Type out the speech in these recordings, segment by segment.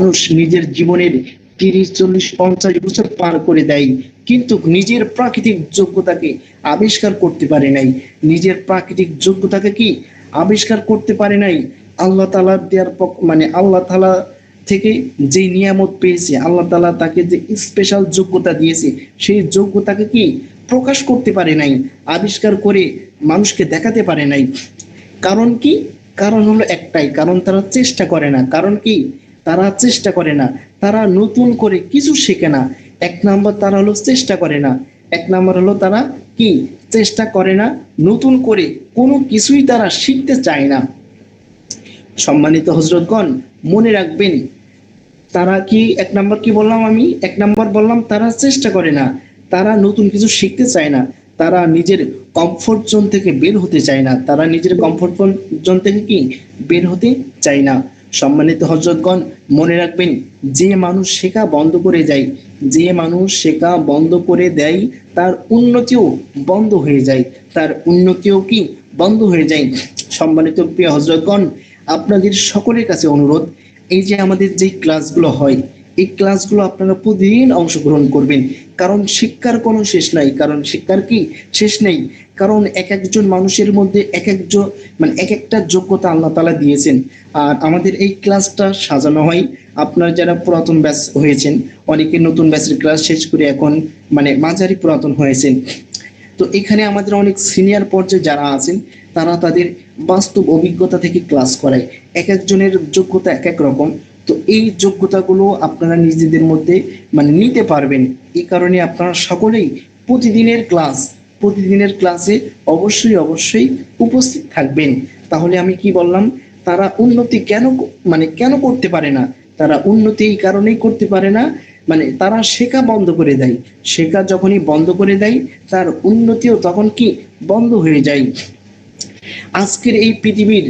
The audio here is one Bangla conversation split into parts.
মানুষ নিজের জীবনের 30, 40, 50 বছর পার করে দেয়, কিন্তু নিজের প্রাকৃতিক যোগ্যতাকে আবিষ্কার করতে পারে নাই। নিজের প্রাকৃতিক যোগ্যতাকে কি আবিষ্কার করতে পারে নাই। আল্লাহ তাআলা দেওয়ার মানে আল্লাহ তাআলা থেকে যে নিয়ামত পেয়েছে, আল্লাহ তাআলা তাকে যে স্পেশাল যোগ্যতা দিয়েছে, সেই যোগ্যতাকে কি প্রকাশ করতে পারে নাই, আবিষ্কার করে মানুষকে দেখাতে পারে নাই। কারণ কি? কারণ হলো একটাই, কারণ তারা চেষ্টা করে না। কারণ কি? তারা চেষ্টা করে না, তারা নতুন করে কিছু শেখে না। এক নাম্বার তারা হলো চেষ্টা করে না, এক নাম্বার হলো তারা কি চেষ্টা করে না, নতুন করে কোনো কিছুই তারা শিখতে চায় না। সম্মানিত হযরতগণ, মনে রাখবেন, তারা কি এক নাম্বার কি বললাম আমি? এক নাম্বার বললাম তারা চেষ্টা করে না, তারা নতুন কিছু শিখতে চায় না, তারা নিজের কমফোর্ট জোন থেকে বের হতে চায় না, তারা নিজের কমফোর্ট জোন থেকে কি বের হতে চায় না। সম্মানিত হযরতগণ, মনে রাখবেন, যে মানুষ শেখা বন্ধ করে যায়, যে মানুষ শেখা বন্ধ করে দেয়, তার উন্নতিও বন্ধ হয়ে যায়, তার উন্নতিও কি বন্ধ হয়ে যায়। সম্মানিত প্রিয় হযরতগণ, আপনাদের সকলের কাছে অনুরোধ, এই যে আমাদের যে ক্লাসগুলো হয়, এই ক্লাসগুলো আপনারা প্রতিদিন অংশগ্রহণ করবেন। কারণ শিক্ষার কোনো শেষ নাই, কারণ শিক্ষার কি শেষ নেই। কারণ এক একজন মানুষের মধ্যে এক একজন মানে এক একটা যোগ্যতা আল্লাহ তাআলা দিয়েছেন। আর আমাদের এই ক্লাসটা সাজানো হয়, আপনারা যারা পুরাতন ব্যাচ হয়েছেন, অনেকে নতুন ব্যাচের ক্লাস শেষ করে এখন মানে মাঝারি পুরাতন হয়েছেন। তো এখানে আমাদের অনেক সিনিয়র পর্যায়ে যারা আছেন, তারা তাদের বাস্তব অভিজ্ঞতা থেকে ক্লাস করায়। এক একজনের যোগ্যতা এক এক রকম। তো এই যোগ্যতাগুলো আপনারা নিজেদের মধ্যে মানে নিতে পারবেন। এই কারণে আপনারা সকলেই প্রতিদিনের ক্লাস প্রতিদিনের ক্লাসে অবশ্যই অবশ্যই উপস্থিত থাকবেন। তাহলে আমি কি বললাম, তারা উন্নতি কেন মানে কেন করতে পারে না? তারা উন্নতি এই কারণেই করতে পারে না, মানে তারা শেখা বন্ধ করে দেয়। শেখা যখনই বন্ধ করে দেয়, তার উন্নতিও তখন কি বন্ধ হয়ে যায়। আজকের এই পৃথিবীর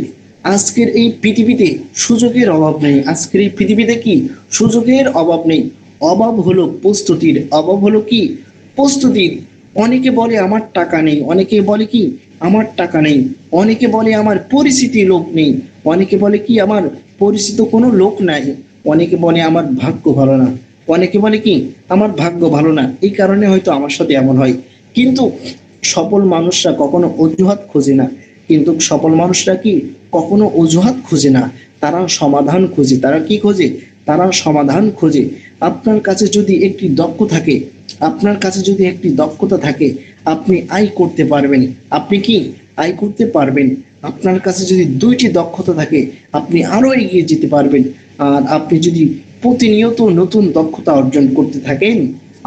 আজকের এই পৃথিবীতে সুযোগের অভাব নেই। আজকের এই পৃথিবীতে কি সুযোগের অভাব নেই। অভাব হলো প্রস্তুতির, অভাব হলো কি প্রস্তুতির। অনেকে বলে আমার টাকা নেই, অনেকে বলে কি আমার টাকা নেই, অনেকে বলে আমার পরিচিতি লোক নেই, অনেকে বলে কি আমার পরিচিত কোনো লোক নাই, অনেকে বলে আমার ভাগ্য ভালো না, অনেকে বলে কি আমার ভাগ্য ভালো না, এই কারণে হয়তো আমার সাথে এমন হয়। কিন্তু সফল মানুষরা কখনো অজুহাত খোঁজে না। কিন্তু সফল মানুষরা কি কখনো অজুহাত খোঁজে না, তারা সমাধান খোঁজে। তারা কি খোঁজে? তারা সমাধান খোঁজে। আপনার কাছে যদি একটি দক্ষ থাকে, আপনার কাছে যদি একটি দক্ষতা থাকে, আপনি আয় করতে পারবেন। আপনি কি আয় করতে পারবেন। আপনার কাছে যদি দুইটি দক্ষতা থাকে, আপনি আরো এগিয়ে যেতে পারবেন। আর আপনি যদি প্রতিনিয়ত নতুন দক্ষতা অর্জন করতে থাকেন,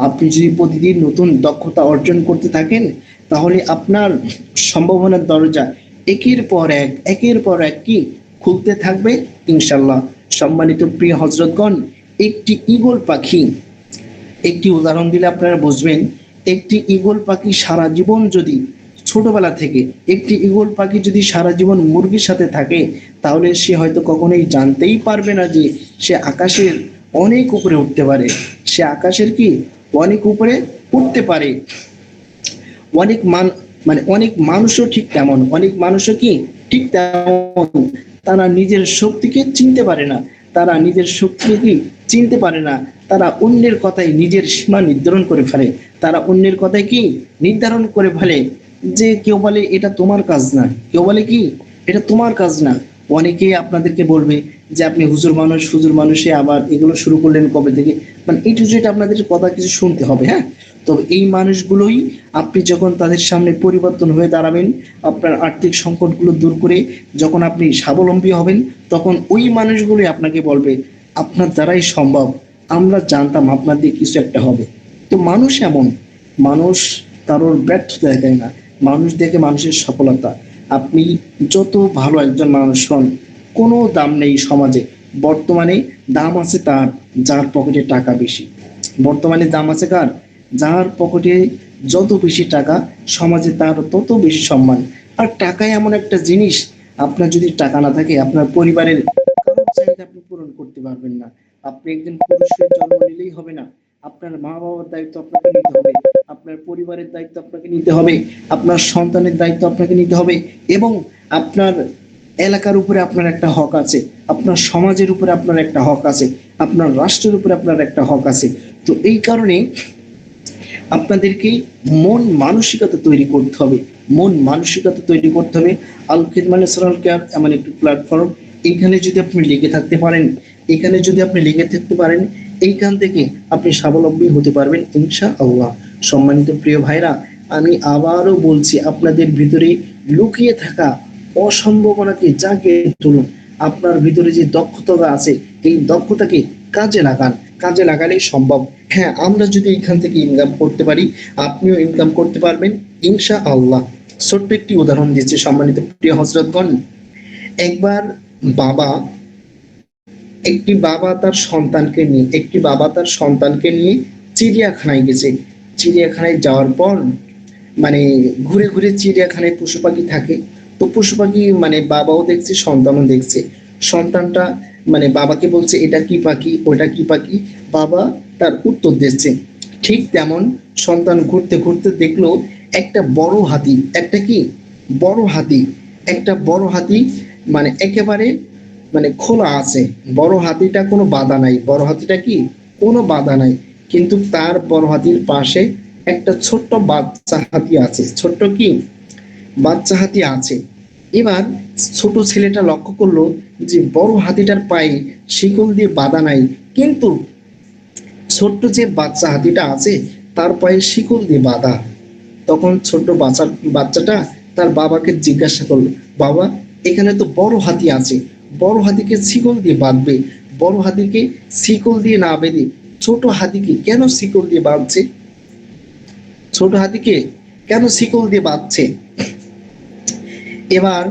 আপনি যদি প্রতিদিন নতুন দক্ষতা অর্জন করতে থাকেন, তাহলে আপনার সম্ভাবনার দরজা একের পর এক কি খুলতে থাকবে ইনশাল্লাহ। সম্মানিত প্রিয় হযরতগণ, একটি ঈগল পাখি, একটি উদাহরণ দিলে আপনারা বুঝবেন। একটি ঈগল পাখি সারা জীবন যদি ছোটবেলা থেকে একটি ঈগল পাখি যদি সারা জীবন মুরগির সাথে থাকে, তাহলে সে হয়তো কখনোই জানতেই পারবে না যে সে আকাশের অনেক উপরে উঠতে পারে। সে আকাশের কি অনেক উপরে উঠতে পারে। অনেক মানে অনেক মানুষও ঠিক তেমন, অনেক মানুষও কি ঠিক তেমন, তারা নিজের শক্তিকে চিনতে পারে না, তারা নিজের শক্তিকে কি চিনতে পারে না, তারা অন্যের কথায় নিজের সীমা নির্ধারণ করে ফেলে। তারা অন্যের কথায় কি নির্ধারণ করে ফেলে, যে কেউ বলে এটা তোমার কাজ না, কেউ বলে কি এটা তোমার কাজ না। অনেকে আপনাদেরকে বলবে যে আপনি হুজুর মানুষ, হুজুর মানুষে আবার এগুলো শুরু করলেন কবে থেকে, মানে এই টু জেড আপনাদের কথা কিছু শুনতে হবে। হ্যাঁ, তবে এই মানুষগুলোই, আপনি যখন তাদের সামনে পরিবর্তন হয়ে দাঁড়াবেন, আপনার আর্থিক সংকটগুলো দূর করে যখন আপনি স্বাবলম্বী হবেন, তখন ওই মানুষগুলোই আপনাকে বলবে আপনার দ্বারাই সম্ভব, আমরা জানতাম আপনার দিয়ে কিছু একটা হবে। তো মানুষ এমন, মানুষ কারোর ব্যর্থতা দেখায় না, মানুষ দেখে মানুষের সফলতা। আপনি যত ভালো একজন মানুষ হন, কোনো দাম নেই সমাজে। বর্তমানে দাম আছে তার যার পকেটে টাকা বেশি। বর্তমানে দাম আছে কার? যার পকেটে যত বেশি টাকা, সমাজে তার তত বেশি সম্মান। আর টাকা এমন একটা জিনিস, আপনার যদি টাকা না থাকে, আপনার পরিবারের কারোর চাহিদা আপনি পূরণ করতে পারবেন না। আপনি একজন পুরুষের জন্ম নিলেই হবে না, আপনার মা বাবার দায়িত্ব আপনাকে নিতে হবে, আপনার পরিবারের দায়িত্ব আপনাকে নিতে হবে, আপনার সন্তানের দায়িত্ব আপনাকে নিতে হবে, এবং আপনার এলাকার উপরে আপনার একটা হক আছে, আপনার সমাজের উপরে আপনার একটা হক আছে, আপনার রাষ্ট্রের উপরে আপনার একটা হক আছে। তো এই কারণে আপনাদেরকে মন মানসিকতা তৈরি করতে হবে, মন মানসিকতা তৈরি করতে হবে। আল খিদমা ন্যাশনাল কেয়ার এমন একটি প্ল্যাটফর্ম, এখানে যদি আপনি লেগে থাকতে পারেন, এখানে যদি আপনি লেগে থাকতে পারেন, এইখান থেকে আপনি স্বাবলম্বী হতে পারবেন ইনশাআল্লাহ। সম্মানিত প্রিয় ভাইরা, আমি আবারও বলছি, আপনাদের ভিতরে লুকিয়ে থাকা অসম্ভাবনাকে জাগিয়ে তুলুন। আপনার ভিতরে যে দক্ষতা আছে, এই দক্ষতাকে কাজে লাগান, কাজে লাগালেই সম্ভব। হ্যাঁ, আমরা যদি এখান থেকে ইনকাম করতে পারি, আপনিও ইনকাম করতে পারবেন ইনশাআল্লাহ। ছোট্ট একটি উদাহরণ দিচ্ছি সম্মানিত প্রিয় হযরতগণ। একবার বাবা, একটি বাবা তার সন্তানকে নিয়ে, একটি বাবা তার সন্তানকে নিয়ে চিড়িয়াখানায় গেছে। চিড়িয়াখানায় যাওয়ার পর মানে ঘুরে ঘুরে চিড়িয়াখানায় পশু পাখি থাকে, তো পশু পাখি মানে বাবাও দেখছে, সন্তানও দেখছে। সন্তানটা মানে বাবাকে বলছে এটা কি পাখি, ওটা কি পাখি, বাবা তার উত্তর দিচ্ছে। ঠিক তেমন সন্তান ঘুরতে ঘুরতে দেখলো একটা বড় হাতি, একটা কি বড় হাতি, একটা বড় হাতি, মানে একেবারে মানে খোলা আছে। বড় হাতিটা কোনো বাধা নাই, বড় হাতিটা কি কোনো বাধা নাই, কিন্তু তার বড় হাতির পাশে একটা ছোট্ট বাচ্চা হাতি আছে, ছোট্ট কি বাচ্চা হাতি আছে। এবার ছোট ছেলেটা লক্ষ্য করলো যে বড় হাতিটার পায়ে শিকল দিয়ে বাঁধা নাই, কিন্তু ছোট্ট যে বাচ্চা হাতিটা আছে তার পায়ে শিকল দিয়ে বাঁধা। তখন ছোট্ট বাচ্চাটা তার বাবাকে জিজ্ঞাসা করলো, বাবা এখানে তো বড় হাতি আছে, বড় হাতিকে শিকল দিয়ে বাঁধবে, বড় হাতিকে শিকল দিয়ে না বেঁধে ছোট হাতিকে কেন শিকল দিয়ে বাঁধছে, ছোট হাতিকে কেন শিকল দিয়ে বাঁধছে? এবার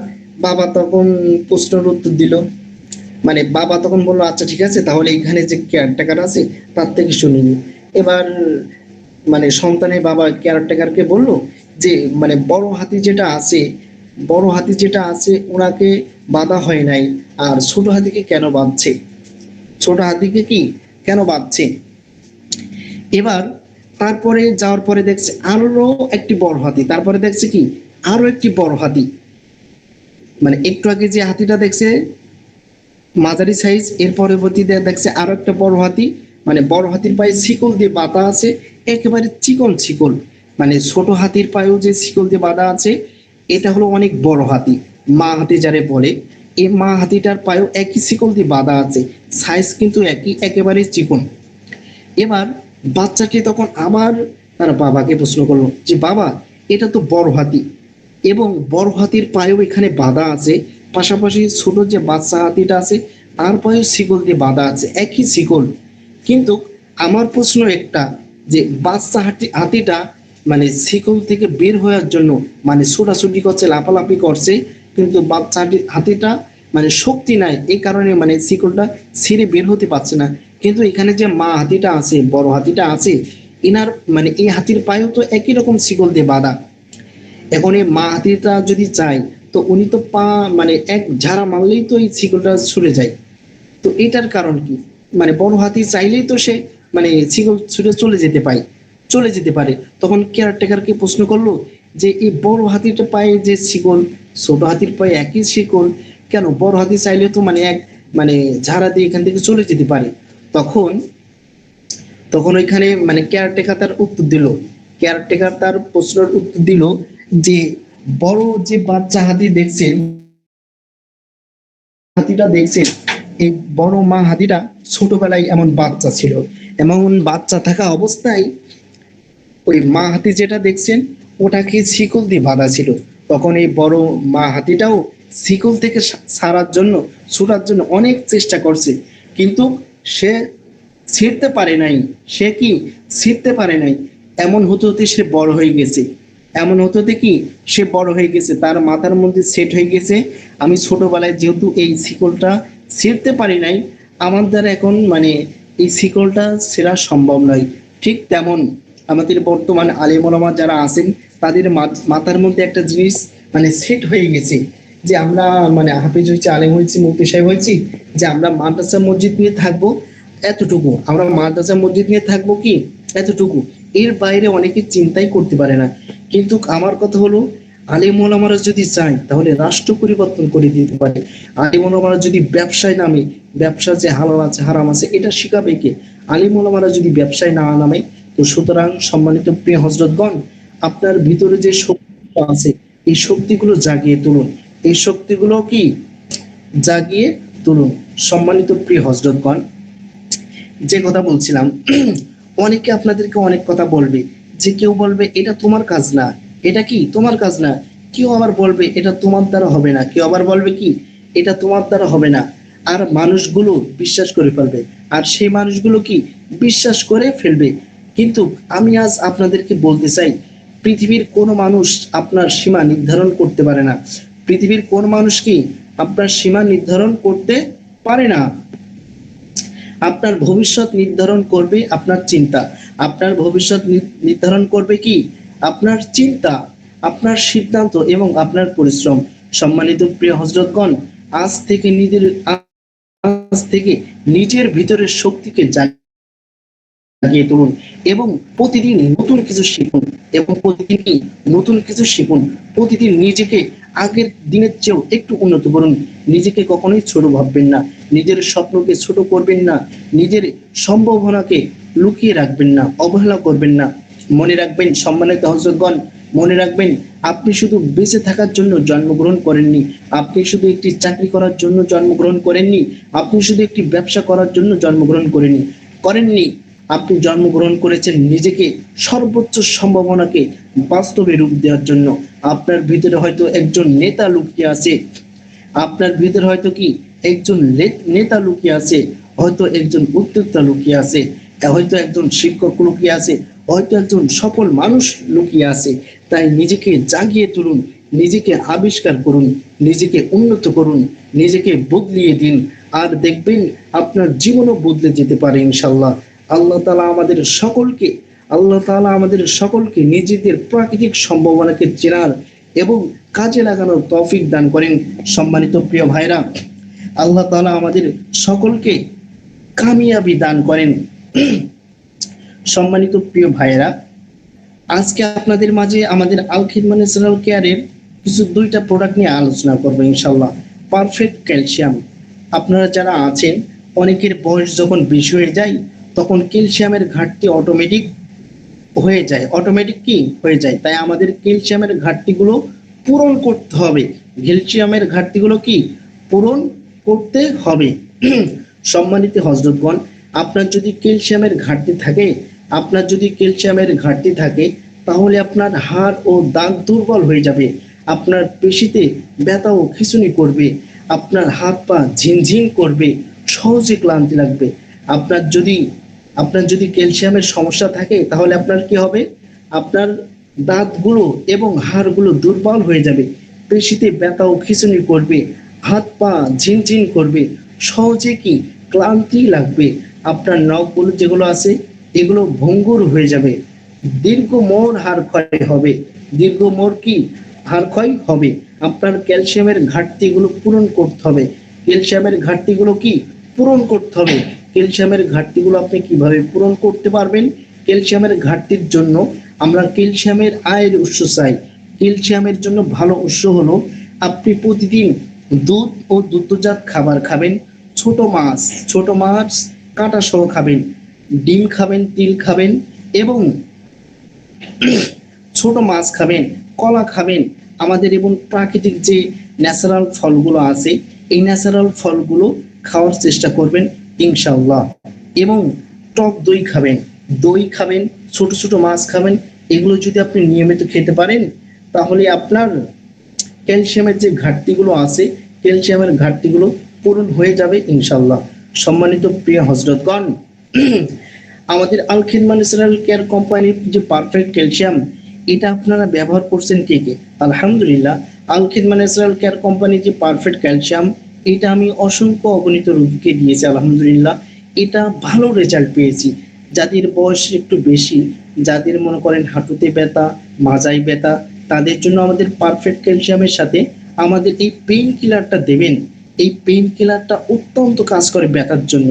বাবা তখন প্রশ্নের উত্তর দিল, মানে বাবা তখন বললো আচ্ছা ঠিক আছে, তাহলে এখানে যে কেয়ারটেকার আছে তার থেকে শুনিনি। এবার মানে সন্তানের বাবা কেয়ারটেকারকে বলল যে মানে বড় হাতি যেটা আছে, বড় হাতি যেটা আছে ওনাকে বাধা হয় নাই, আর ছোট হাতিকে কেন বাঁধছে, ছোট হাতিকে কি কেন বাঁধছে? এবার তারপরে যাওয়ার পরে দেখছে আরো একটি বড় হাতি, তারপরে দেখছে কি আরো একটি বড় হাতি, মানে একটু আগে যে হাতিটা দেখছে মাঝারি সাইজ, এর পরবর্তীতে দেখছে আরো একটা বড় হাতি, মানে বড় হাতির পায়ে শিকল দিয়ে বাঁধা আছে, একেবারে চিকন শিকল। মানে ছোট হাতির পায়েও যে শিকল দিয়ে বাঁধা আছে, এটা হলো অনেক বড় হাতি, মা হাতি যারে বলে। এই মা হাতিটার পায়েও একই শিকল দিয়ে বাঁধা আছে, সাইজ কিন্তু একই, একেবারে চিকন। এবার বাচ্চাটি তখন আবার তার বাবাকে প্রশ্ন করলো যে বাবা এটা তো বড় হাতি, এবং বড় হাতির পায়েও এখানে বাঁধা আছে, পাশাপাশি ছোট যে বাচ্চা হাতিটা আছে তার পায়েও শিকল দিয়ে বাঁধা আছে, একই শিকল। কিন্তু আমার প্রশ্ন একটা, যে বাচ্চা হাতিটা মানে শিকল থেকে বের হওয়ার জন্য মানে ছোটাছুটি করছে, লাফালাফি করছে, কিন্তু বাচ্চা হাতিটা মানে শক্তি নাই, এই কারণে মানে শিকলটা ছিঁড়ে বের হতে পারছে না। কিন্তু এখানে যে মা হাতিটা আছে, বড় হাতিটা আছে, এনার মানে এই হাতির পায়েও তো একই রকম শিকল দিয়ে বাঁধা। এখন এই মা হাতিটা যদি চায় তো উনি তো পা মানে এক ঝাড়া মারলেই তো এই শিকলটা ছুড়ে যায়। তো এটার কারণ কি, মানে বড় হাতি চাইলেই তো সে মানে শিকল ছুড়ে চলে যেতে পারে। তখন কেয়ারটেকারকে প্রশ্ন করলো যে এই বড় হাতিটা পায়ে যে শিকল, ছোট হাতির পায়ে একই শিকল, কেন বড় হাতি চাইলে তো মানে এক মানে ঝাড়া দিয়ে এখান থেকে চলে যেতে পারে। তখন তখন ওইখানে মানে কেয়ারটেকার তার উত্তর দিল, কেয়ারটেকার তার প্রশ্নের উত্তর দিল যে বড় যে বাচ্চা হাতি দেখছেন, হাতিটা দেখছেন, এই বড় মা হাতিটা ছোটবেলায় এমন বাচ্চা ছিল, এমন বাচ্চা থাকা অবস্থায় ওই মা হাতি যেটা দেখছেন ওটাকে শিকল দিয়ে বাঁধা ছিল। তখন এই বড় মা হাতিটাও শিকল থেকে ছাড়ার জন্য, ছুটার জন্য অনেক চেষ্টা করছে, কিন্তু সে ছিঁড়তে পারে নাই, সে কি ছিঁড়তে পারে নাই। এমন হতে হতে সে বড় হয়ে গেছে, এমন হতে হতে কি সে বড় হয়ে গেছে, তার মাথার মধ্যে সেট হয়ে গেছে আমি ছোটবেলায় যেহেতু এই শিকলটা ছিঁড়তে পারি নাই, আমার দ্বারা এখন মানে এই শিকলটা ছেঁড়া সম্ভব নয়। ঠিক তেমন আমাদের বর্তমান আলেম ওলামা যারা আছেন তাদের মাথার মধ্যে একটা জিনিস মানে সেট হয়ে গেছে, যে আমরা মানে হাফেজ হয়েছি, আলেম হয়েছি, মুফতি সাহেব হয়েছি, যে আমরা মাদ্রাসা মসজিদ নিয়ে থাকবো এতটুকু, আমরা মাদ্রাসা মসজিদ নিয়ে থাকবো কি এতটুকু, এর বাইরে অনেকে চিন্তাই করতে পারে না। কিন্তু আমার কথা হলো আলেম ওলামারা যদি চায় তাহলে রাষ্ট্র পরিবর্তন করে দিতে পারে। আলেম ওলামারা যদি ব্যবসায় নামে, ব্যবসা যে হালাল আছে হারাম আছে এটা শিখাবে কে? আলেম ওলামারা যদি ব্যবসায় না নামে, তো সুতরাং সম্মানিত প্রিয় হযরতগণ, আপনার ভিতরে যে শক্তি আছে এই শক্তিগুলো জাগিয়ে তুলুন। এই শক্তিগুলো কি জাগিয়ে তুলুন। সম্মানিত প্রিয় হযরতগণ, যে কথা বলছিলাম, অনেকে আপনাদেরকে অনেক কথা বলবে, যে কেউ বলবে এটা তোমার কাজ না, এটা কি তোমার কাজ না, কেউ আবার বলবে এটা তোমার দ্বারা হবে না, কেউ আবার বলবে কি এটা তোমার দ্বারা হবে না। আর মানুষগুলো বিশ্বাস করে ফেলবে, আর সেই মানুষগুলো কি বিশ্বাস করে ফেলবে। কিন্তু আমি আজ আপনাদেরকে বলতে চাই, পৃথিবীর কোনো মানুষ আপনার সীমা নির্ধারণ করতে পারে না। পৃথিবীর কোন মানুষ কি আপনার সীমা নির্ধারণ করতে পারে না। আপনার ভবিষ্যৎ নির্ধারণ করবে আপনার চিন্তা। আপনার ভবিষ্যৎ নির্ধারণ করবে কি আপনার চিন্তা, আপনার সিদ্ধান্ত এবং আপনার পরিশ্রম। সম্মানিত প্রিয় হযরতগণ, আজ থেকে নিজের ভিতরের শক্তিকে জাগিয়ে তুলুন এবং প্রতিদিন নতুন কিছু শিখুন, এবং প্রতিদিনই নতুন কিছু শিখুন। প্রতিদিন নিজেকে আগের দিনের চেয়েও একটু উন্নত করুন। নিজেকে কখনোই ছোট ভাববেন না, নিজের স্বপ্নকে ছোট করবেন না, নিজের সম্ভাবনাকে লুকিয়ে রাখবেন না, অবহেলা করবেন না। মনে রাখবেন সম্মানিত হযরতগণ, মনে রাখবেন আপনি শুধু বেঁচে থাকার জন্য জন্মগ্রহণ করেননি, আপনি শুধু একটি চাকরি করার জন্য জন্মগ্রহণ করেননি, আপনি শুধু একটি ব্যবসা করার জন্য জন্মগ্রহণ করেননি। আপনি জন্মগ্রহণ করেছেন নিজেকে সর্বোচ্চ সম্ভাবনাকে বাস্তবে রূপ দেওয়ার জন্য। আপনার ভিতরে হয়তো একজন নেতা লুকিয়ে আছে, আপনার ভিতরে হয়তো কি একজন নেতা লুকিয়ে আছে, হয়তো একজন উদ্যোক্তা লুকিয়ে আছে, হয়তো একজন শিক্ষক লুকিয়ে আছে, হয়তো একজন সফল মানুষ লুকিয়ে আছে। তাই নিজেকে জাগিয়ে তুলুন, নিজেকে আবিষ্কার করুন, নিজেকে উন্নত করুন, নিজেকে বদলিয়ে দিন। আর দেখবেন আপনার জীবনও বদলে যেতে পারে ইনশাল্লাহ। আল্লাহ তাআলা আমাদের সকলকে আল্লাহ তাআলা আমাদের সকলকে নিজেদের প্রাকৃতিক সম্ভাবনাকে চেনার এবং কাজে লাগানোর তৌফিক দান করেন। সম্মানিত প্রিয় ভাইরা, আল্লাহ তাআলা আমাদের সকলকে কামিয়াবি দান করেন। সম্মানিত প্রিয় ভাইরা, আজকে আপনাদের মাঝে আমাদের আল খিদমা ন্যাচারাল কেয়ারের কিছু দুইটা প্রোডাক্ট নিয়ে আলোচনা করবো ইনশাল্লাহ। Perfect calcium. আপনারা যারা আছেন, অনেকের বয়স যখন বেশি হয়ে যায় তখন ক্যালসিয়ামের ঘাটতি অটোমেটিক কি হয়ে যায়। তাই আমাদের ক্যালসিয়ামের ঘাটতিগুলো পূরণ করতে হবে। ক্যালসিয়ামের ঘাটতিগুলো কি পূরণ করতে হবে। সম্মানিত হযরতগণ, আপনার যদি ক্যালসিয়ামের ঘাটতি থাকে তাহলে আপনার হাড় ও দাঁত দুর্বল হয়ে যাবে, আপনার পেশিতে ব্যথা ও খিঁচুনি করবে, আপনার হাত পা ঝিনঝিন করবে, সহজে ক্লান্তি লাগবে। আপনার যদি ক্যালসিয়ামের সমস্যা থাকে তাহলে আপনার কি হবে? আপনার দাঁতগুলো এবং হাড়গুলো দুর্বল হয়ে যাবে, পেশিতে ব্যথা ও খিঁচুনি করবে, হাত পা ঝিনঝিন করবে, সহজে কি ক্লান্তি লাগবে, আপনার নখগুলো যেগুলো আছে এগুলো ভঙ্গুর হয়ে যাবে, দীর্ঘমোর হাড় ক্ষয় হবে। হাড় ক্ষয় হবে। আপনার ক্যালসিয়ামের ঘাটতিগুলো পূরণ করতে হবে। ক্যালসিয়ামের ঘাটতিগুলো কি পূরণ করতে হবে। ক্যালসিয়ামের ঘাটতিগুলো আপনি কিভাবে পূরণ করতে পারবেন? ক্যালসিয়ামের ঘাটতির জন্য আমরা ক্যালসিয়ামের আয়ের উৎস চাই। ক্যালসিয়ামের জন্য ভালো উৎস হলো আপনি প্রতিদিন দুধ ও দুগ্ধজাত খাবার খাবেন, ছোট মাছ কাঁটা সহ খাবেন, ডিম খাবেন, তিল খাবেন এবং ছোট মাছ খাবেন, কলা খাবেন। আমাদের এবং প্রাকৃতিক যে ন্যাচারাল ফলগুলো আছে এই ন্যাচারাল ফলগুলো খাওয়ার চেষ্টা করবেন ইনশাআল্লাহ। এবং টক দই খাবেন, ছোট ছোট মাছ খাবেন। এগুলো যদি আপনি নিয়মিত খেতে পারেন তাহলে আপনার ক্যালসিয়ামের যে ঘাটতিগুলো আছে ক্যালসিয়ামের ঘাটতিগুলো পূরণ হয়ে যাবে ইনশাআল্লাহ। সম্মানিত প্রিয় হযরতগণ, আমাদের আল খিদমা ন্যাচারাল কেয়ার কোম্পানির যে পারফেক্ট ক্যালসিয়াম, এটা আপনারা ব্যবহার করছেন কে কে? আলহামদুলিল্লাহ, আল খিদমা ন্যাচারাল কেয়ার কোম্পানির যে পারফেক্ট ক্যালসিয়াম, এটা আমি অসংখ্য অগণিত রোগীকে দিয়েছি আলহামদুলিল্লাহ। এটা ভালো রেজাল্ট পেয়েছি। যাদের বয়স একটু বেশি, যাদের মনে করেন হাঁটুতে ব্যথা, মাজায় ব্যথা, তাদের জন্য আমাদের পারফেক্ট ক্যালসিয়ামের সাথে আমাদের এই পেইন কিলারটা দেবেন। এই পেইন কিলারটা অত্যন্ত কাজ করে ব্যথার জন্য,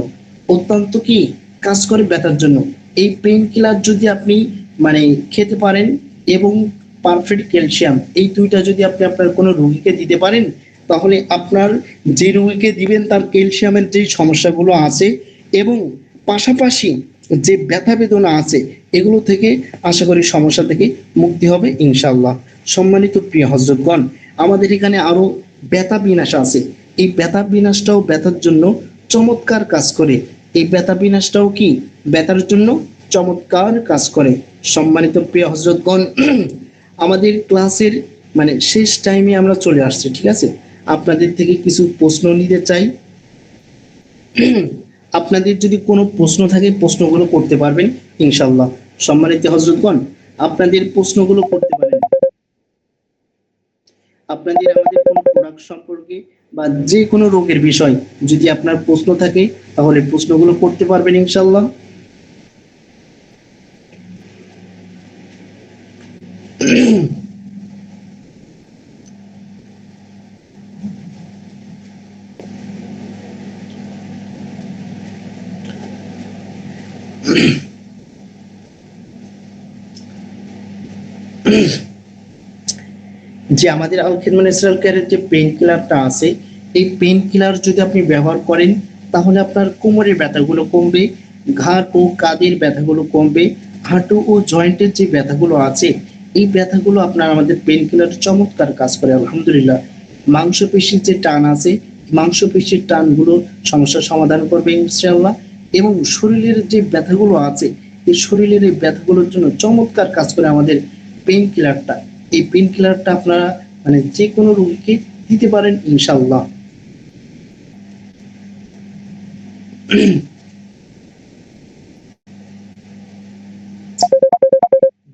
অত্যন্ত কি কাজ করে ব্যথার জন্য। এই পেইন কিলার যদি আপনি খেতে পারেন এবং পারফেক্ট ক্যালসিয়াম, এই দুইটা যদি আপনি আপনার কোনো রোগীকে দিতে পারেন, তাহলে আপনার যে রোগীকে দিবেন তার ক্যালসিয়ামের যে সমস্যাগুলো আছে এবং পাশাপাশি যে ব্যথা বেদনা আছে এগুলো থেকে আশা করি সমস্যা থেকে মুক্তি হবে ইনশাআল্লাহ। সম্মানিত প্রিয় হযরতগণ, আমাদের এখানে আরো ব্যথা বিনাশ আছে। এই ব্যথা বিনাশটাও ব্যথার জন্য চমৎকার কাজ করে। এই ব্যথা বিনাশটাও কি ব্যথার জন্য চমৎকার কাজ করে। সম্মানিত প্রিয় হযরতগণ, আমাদের ক্লাসের মানে শেষ টাইমে আমরা চলে আসছি, ঠিক আছে? আপনাদের থেকে কিছু প্রশ্ন নিতে চাই। আপনাদের যদি কোনো প্রশ্ন থাকে প্রশ্নগুলো করতে পারবেন ইনশাআল্লাহ। সম্মানিত হযরতগণ, আপনাদের প্রশ্নগুলো করতে পারেন। আপনাদের আমাদের কোনো প্রোডাক্ট সম্পর্কে বা যে কোনো রোগের বিষয় যদি আপনার প্রশ্ন থাকে তাহলে প্রশ্নগুলো করতে পারবেন ইনশাআল্লাহ। যে আমাদের আলখিদমা ন্যাচারাল কেয়ারের যে পেইন কিলারটা আছে, এই পেইন কিলার যদি আপনি ব্যবহার করেন তাহলে আপনার কোমরের ব্যথাগুলো কমবে, ঘাড় ও কাঁধের ব্যথাগুলো কমবে, হাঁটু ও জয়েন্টের যে ব্যথাগুলো আছে এই ব্যথাগুলো আপনার আমাদের পেইন কিলার চমৎকার কাজ করে আলহামদুলিল্লাহ। মাংসপেশির যে টান আছে, মাংসপেশির টানগুলো সমস্যার সমাধান করবে ইনশাআল্লাহ। এবং শরীরের যে ব্যথাগুলো আছে এই শরীরের এই ব্যথাগুলোর জন্য চমৎকার কাজ করে আমাদের পেইন কিলারটা। এই পেইন কিলারটা আপনারা মানে যে কোনো রোগীকে দিতে পারেন ইনশাআল্লাহ।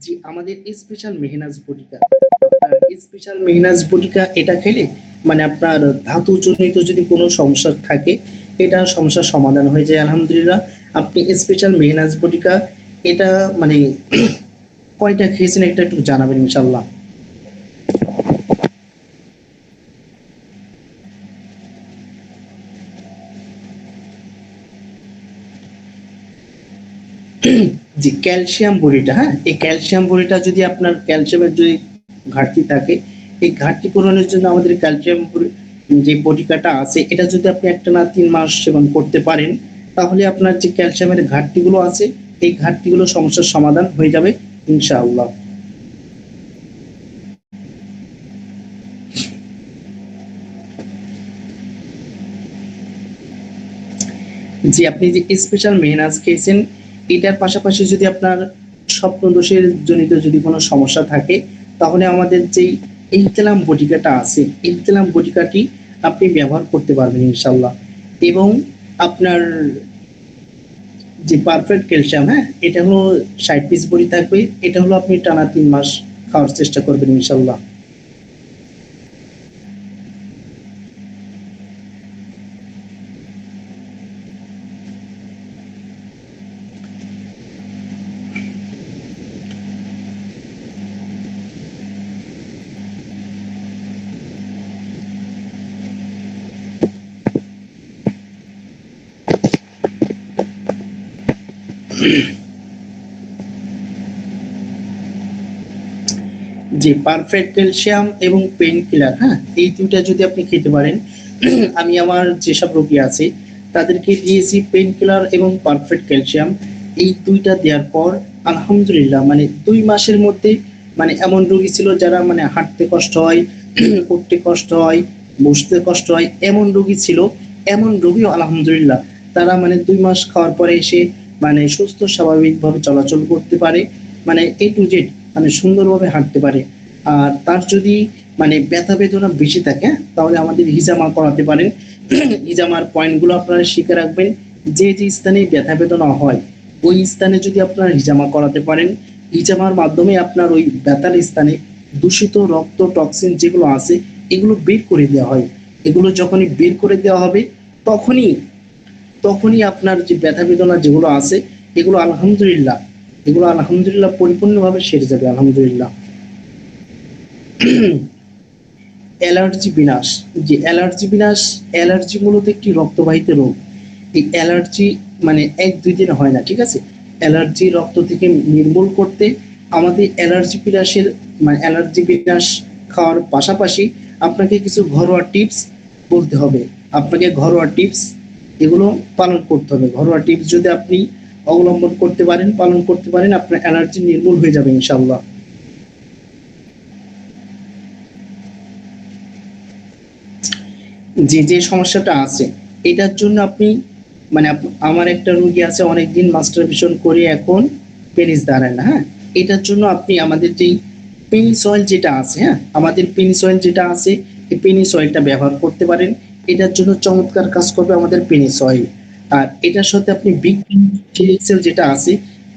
জি, আমাদের স্পেশাল মেহনাজ বটিকা, আপনার স্পেশাল মেহনাজ বটিকা এটা খেলে মানে আপনার ধাতু জনিত যদি কোনো সমস্যা থাকে এটা সমস্যার সমাধান হয়ে যায় আলহামদুলিল্লাহ। আপনি স্পেশাল মেহনাজ বটিকা এটা মানে কয়টা খেয়েছেন এটা একটু জানাবেন ইনশাআল্লাহ। জি, ক্যালসিয়াম বড়িটা, হ্যাঁ, এই ক্যালসিয়াম বড়িটা যদি আপনার ক্যালসিয়ামের যদি ঘাটতি থাকে, এই ঘাটতি পূরণের জন্য আমাদের ক্যালসিয়াম যে বটিকাটা আছে এটা যদি আপনি একটানা 3 মাস সেবন করতে পারেন তাহলে আপনার যে ক্যালসিয়ামের ঘাটতিগুলো আছে এই ঘাটতিগুলো সমস্যার সমাধান হয়ে যাবে ইনশাআল্লাহ। জি, আপনি যে স্পেশাল মেহনাজ খেয়েছেন এটার পাশাপাশি যদি আপনার স্বপ্ন দোষের জনিত যদি কোনো সমস্যা থাকে তাহলে আমাদের যেই ইলতেলাম বটিকাটা আছে ইলতেলাম বটিকাটি আপনি ব্যবহার করতে পারবেন ইনশাআল্লাহ। এবং আপনার যে পারফেক্ট ক্যালসিয়াম, হ্যাঁ, এটা হলো 60 পিস বড়ি থাকবে, এটা হলো আপনি টানা 3 মাস খাওয়ার চেষ্টা করবেন ইনশাআল্লাহ। যে পারফেক্ট ক্যালসিয়াম এবং পেইন কিলার, হ্যাঁ, এই দুইটা যদি আপনি খেতে পারেন, আমি আমার যেসব রোগী আছে তাদেরকে দিয়েছি পেইন কিলার এবং পারফেক্ট ক্যালসিয়াম। এই দুইটা দেওয়ার পর আলহামদুলিল্লাহ মানে 2 মাসের মধ্যে মানে এমন রোগী ছিল যারা মানে হাঁটতে কষ্ট হয়, উঠতে কষ্ট হয়, বসতে কষ্ট হয়, এমন রোগী ছিল। এমন রোগীও আলহামদুলিল্লাহ তারা মানে 2 মাস খাওয়ার পরে এসে মানে সুস্থ স্বাভাবিকভাবে চলাচল করতে পারে, মানে A to Z মানে সুন্দরভাবে হাঁটতে পারে। আর তার যদি মানে ব্যথা বেদনা বেশি থাকে, হ্যাঁ, তাহলে আমাদের হিজামা করাতে পারেন। হিজামার পয়েন্টগুলো আপনারা শিখে রাখবেন। যে যে স্থানে ব্যথা বেদনা হয় ওই স্থানে যদি আপনারা হিজামা করাতে পারেন, হিজামার মাধ্যমে আপনার ওই ব্যথার স্থানে দূষিত রক্ত টক্সিন যেগুলো আছে এগুলো বের করে দেওয়া হয়। এগুলো যখনই বের করে দেওয়া হবে তখনই তখনই আপনার যে ব্যথা বেদনা যেগুলো আছে এগুলো আলহামদুলিল্লাহ পরিপূর্ণভাবে সেরে যাবে আলহামদুলিল্লাহ। অ্যালার্জি বিনাশ, যে অ্যালার্জি বিনাশ, অ্যালার্জি মূলত একটি রক্তবাহিত রোগ। এই অ্যালার্জি মানে 1-2 দিন হয় না, ঠিক আছে? অ্যালার্জি রক্ত থেকে নির্মূল করতে আমাদের অ্যালার্জি বিনাশের মানে অ্যালার্জি বিনাশ খাওয়ার পাশাপাশি আপনাকে কিছু ঘরোয়া টিপস বলতে হবে। আপনাকে ঘরোয়া টিপস এগুলো পালন করতে হবে। ঘরোয়া টিপস যদি আপনি অবলম্বন করতে পারেন, পালন করতে পারেন, আপনার অ্যালার্জি নির্মূল হয়ে যাবে ইনশাআল্লাহ। যে যে সমস্যাটা আছে এটার জন্য আপনি মানে আমার একটা রোগী আছে অনেকদিন মাস্টারবেশন করে এখন পেনিস দাঁড়ায় না, হ্যাঁ। এটার জন্য আপনি আমাদের যেই পেনিস অয়েল যেটা আছে, হ্যাঁ, আমাদের পেনিস অয়েল যেটা আছে এই পেনিস অয়েলটা ব্যবহার করতে পারেন। এটার জন্য চমৎকার কাজ করবে আমাদের পেনিস অয়েল। আর এটার সাথে আপনি বিগ থ্রি এক্সেল যেটা আছে,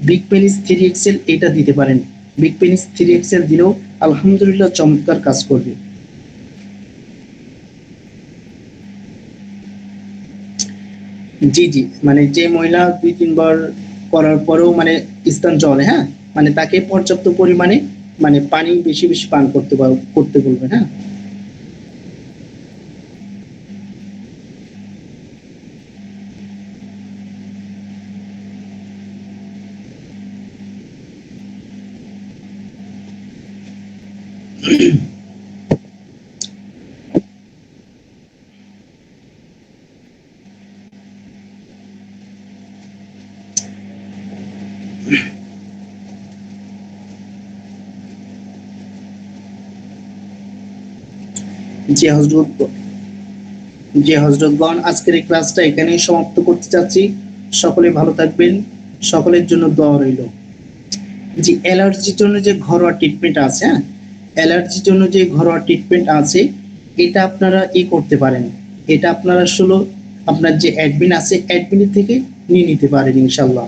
বিগ পেনিস থ্রি এক্সেল এটা দিতে পারেন। বিগ পেনিস থ্রি এক্সেল দিলেও আলহামদুলিল্লাহ চমৎকার কাজ করবে। জি, জি। মানে যে মহিলা ২-৩ বার করার পরেও মানে স্তন জলে, হ্যাঁ? মানে তাকে পর্যাপ্ত পরিমাণে মানে পানি বেশি, বেশি পান করতে বলবেন, হ্যাঁ? জি হজরত জি হজরতগণ, আজকের এই ক্লাসটা এখানেই সমাপ্ত করতে চাচ্ছি। সকলে ভালো থাকবেন। সকলের জন্য দোয়া রইল। জি, অ্যালার্জির জন্য যে ঘরোয়া ট্রিটমেন্ট আছে, হ্যাঁ? অ্যালার্জির জন্য যে ঘরোয়া ট্রিটমেন্ট আছে এটা আপনারা করতে পারেন। এটা আপনারা আসলে আপনার যে অ্যাডমিন আছে অ্যাডমিন থেকে নিয়ে নিতে পারেন ইনশাআল্লাহ।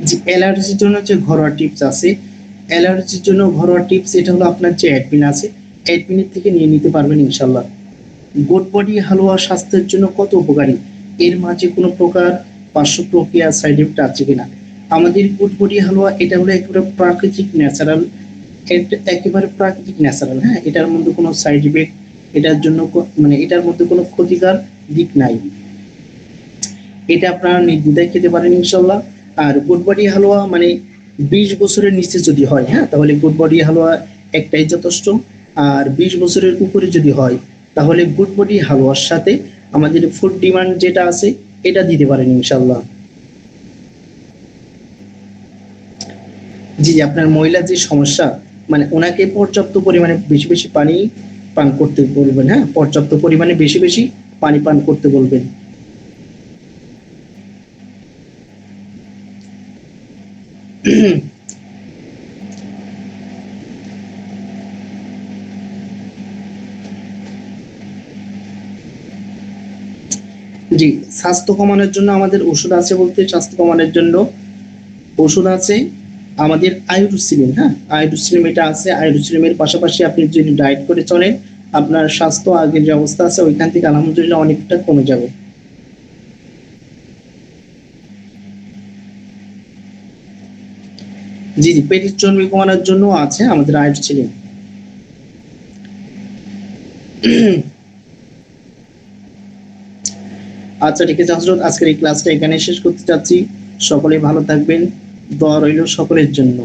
যে অ্যালার্জির জন্য যে ঘরোয়া টিপস আছে, অ্যালার্জির জন্য ঘরোয়া টিপস এটা হলো আপনার যে অ্যাডমিন আছে অ্যাডমিনের থেকে নিয়ে নিতে পারবেন ইনশাআল্লাহ। গোট বডি হালুয়া স্বাস্থ্যের জন্য কত উপকারী, এর মাঝে কোনো প্রকার পার্শ্ব প্রক্রিয়া সাইড এফেক্ট আছে কিনা। আমাদের গোট বডি হালুয়া এটা হলো একেবারে প্রাকৃতিক ন্যাচারাল, একেবারে প্রাকৃতিক ন্যাচারাল, হ্যাঁ। এটার মধ্যে কোনো সাইড ইফেক্ট, এটার জন্য মানে এটার মধ্যে কোনো ক্ষতিকর দিক নাই। এটা আপনারা নির্দ্বিধায় খেতে পারেন ইনশাল্লাহ। আর গুড বডি হালুয়া মানে 20 বছরের নিচে যদি হয়, হ্যাঁ, তাহলে গুড বডি হালুয়া একটাই যথেষ্ট। আর 20 বছরের উপরে যদি হয় তাহলে গুড বডি হালুয়ার সাথে আমাদের ফুড ডিমান্ড যেটা আছে এটা দিতে পারেন ইনশাল্লাহ। জি, আপনার মহিলা যে সমস্যা মানে ওনাকে পর্যাপ্ত পরিমাণে বেশি বেশি পানি পান করতে বলবেন, হ্যাঁ, পর্যাপ্ত পরিমাণে বেশি বেশি পানি পান করতে বলবেন। জি, স্বাস্থ্য কমানোর জন্য আমাদের ওষুধ আছে বলতে স্বাস্থ্য কমানোর জন্য ওষুধ আছে আমাদের আয়োডোসিলিন, হ্যাঁ, আয়োডোসিলিন এটা আছে। আয়োডোসিলিনের পাশাপাশি আপনি যদি ডায়েট করে চলেন আপনার স্বাস্থ্য আগের যে অবস্থা আছে ওইখান থেকে আলহামদুলিল্লাহ অনেকটা কমে যাবে। জি, জি, পেটের চর্বি কমানোর জন্য আছে আমাদের আয়োডোসিলিন। আচ্ছা, ঠিক আছে হজরত, আজকের এই ক্লাসটা এখানে শেষ করতে চাচ্ছি। সকলে ভালো থাকবেন, দোয়া রইল সকলের জন্য।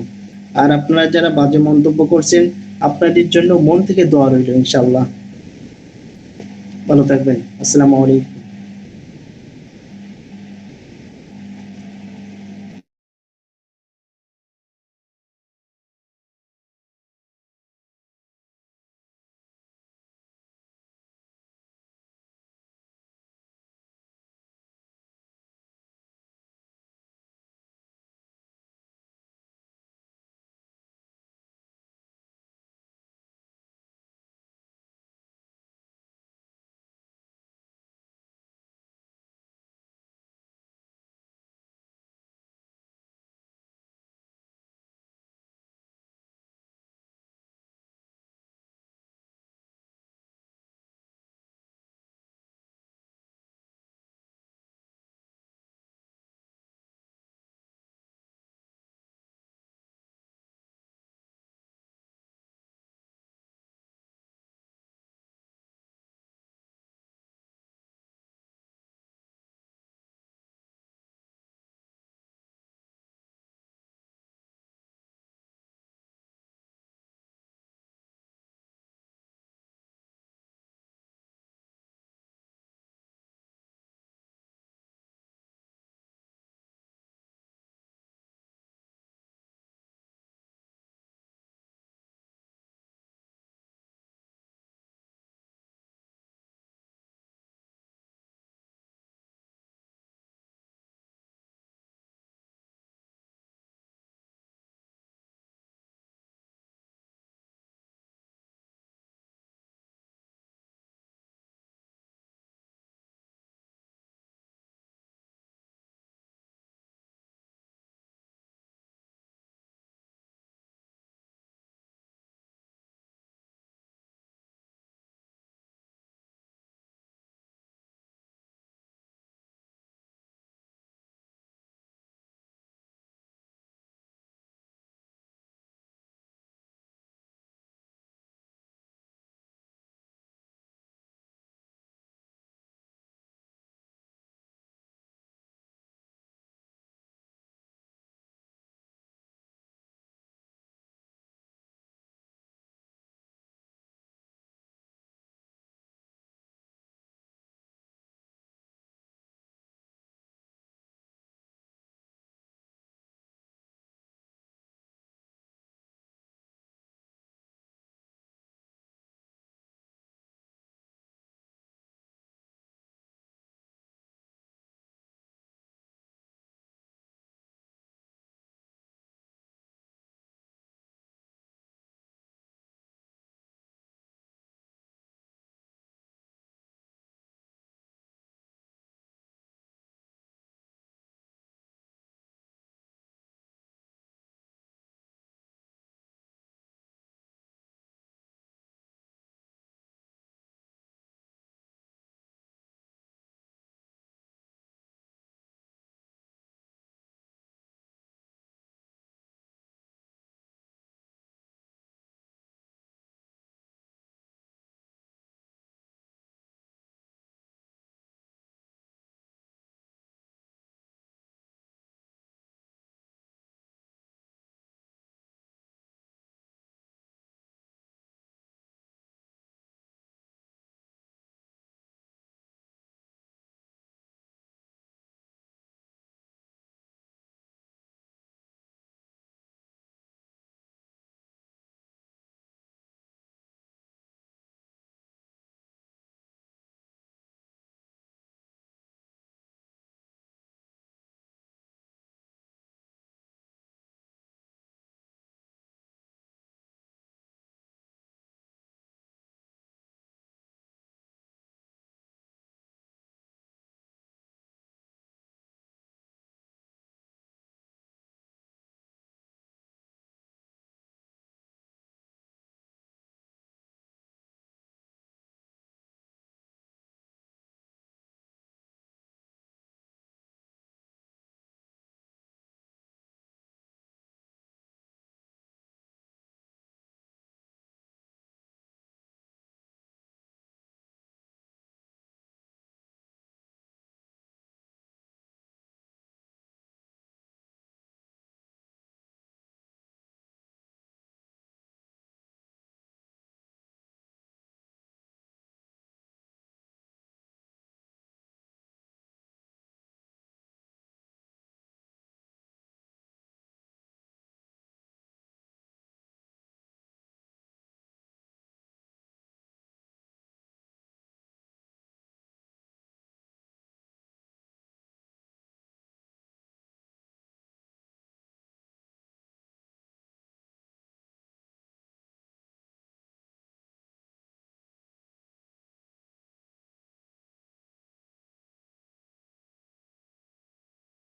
আর আপনারা যারা বাজে মন্তব্য করছেন আপনাদের জন্য মন থেকে দোয়া রইল ইনশাআল্লাহ। ভালো থাকবেন। আসসালামু আলাইকুম।